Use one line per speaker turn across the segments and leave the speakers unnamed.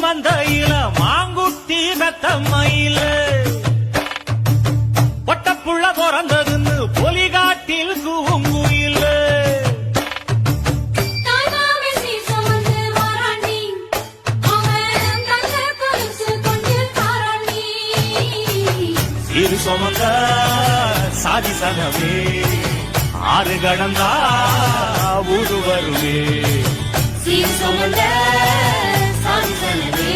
மந்தையில மாங்குட்டி ரத்தம்மையில பொட்டப்புள்ள பிறந்ததுன்னு பொலிகாட்டில் கூங்குயில இரு சுமந்த சாதி சனவே ஆறு கடந்தா ஊரு வருவே சீர் சுமந்த சாதி சனவே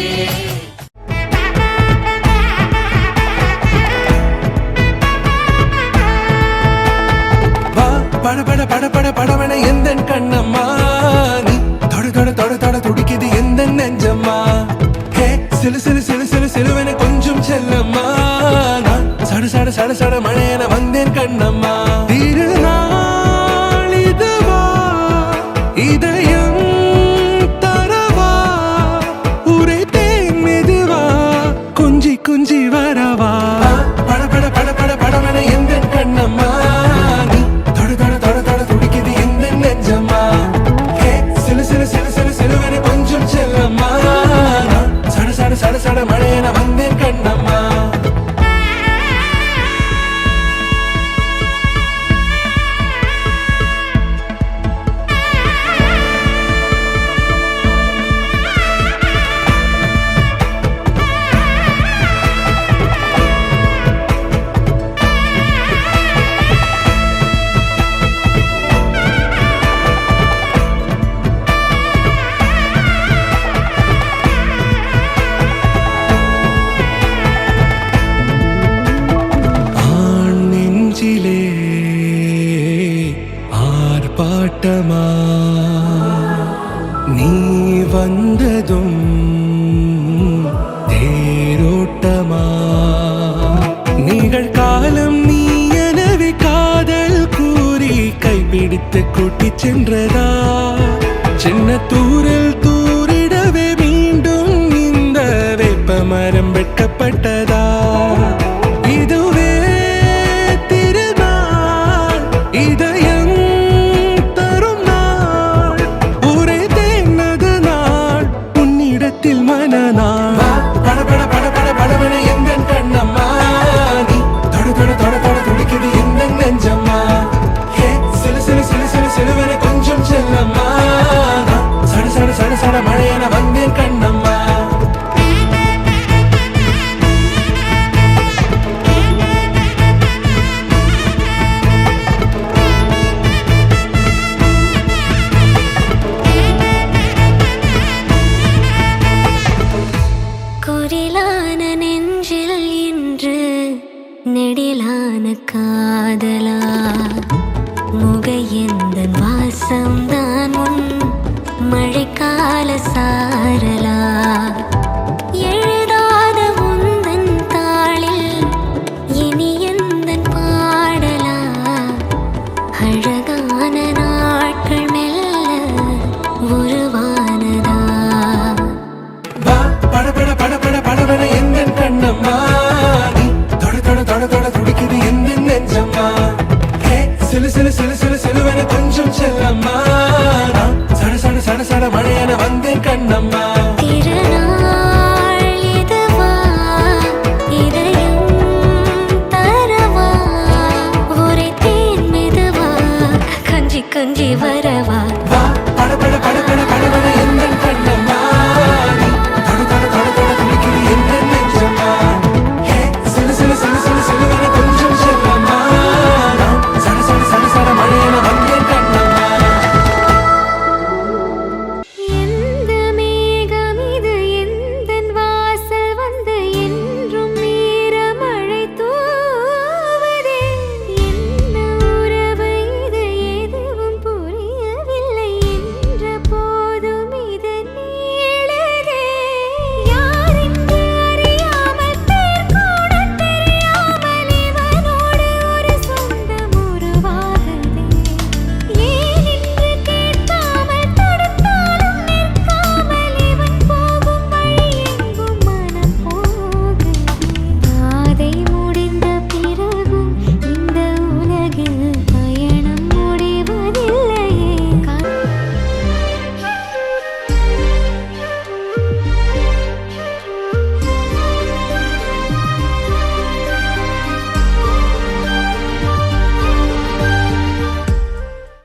பட பட பட பட படவன எந்தன் கண்ணம்மா நீ தொட தொட தொட தொட துடிக்குது எந்த நெஞ்சம்மா ஹே சிலு சிலு சிலு சிலு சிலுவன கொஞ்சம் செல்லம்மா நான் சட சட சட சட மழையன வந்தேன் கண்ணம்மா திருநாள் இதுவா இதயம் தரவா உரைத்தேன் மெதுவா குஞ்சி குஞ்சி வரவா பட பட பட பட படவன எந்தன் கண்ணம்மா சட சட மழையன வந்தேன் கண்ணம்மா ஆர்ப்பாட்டமா நீ வந்ததும் தேரோட்டமா நிகழ்காலம் நீ எனவே காதல் கூறி கைப்பிடித்து கூட்டிச் சென்றதா சின்ன தூரல் தூரிடவே மீண்டும் இந்த வேப்ப மரம் வெட்கப்பட்டதா இதுவே திருநாள் இதயம் மனநாள் பட பட பட பட படவன எந்தன் கண்ணம்மா நீ தொட தொட தொட தொட துடிக்குது எந்த நெஞ்சம்மா ஹே சிலு சிலு சிலு சிலு சிலுவன கொஞ்சம் செல்லம்மா சட சட சட சட மழையன வந்தேன் கண்ணம்மா
நெடிலான காதலா முகையெந்தன் வாசம்தான் உன் மழைக்கால சார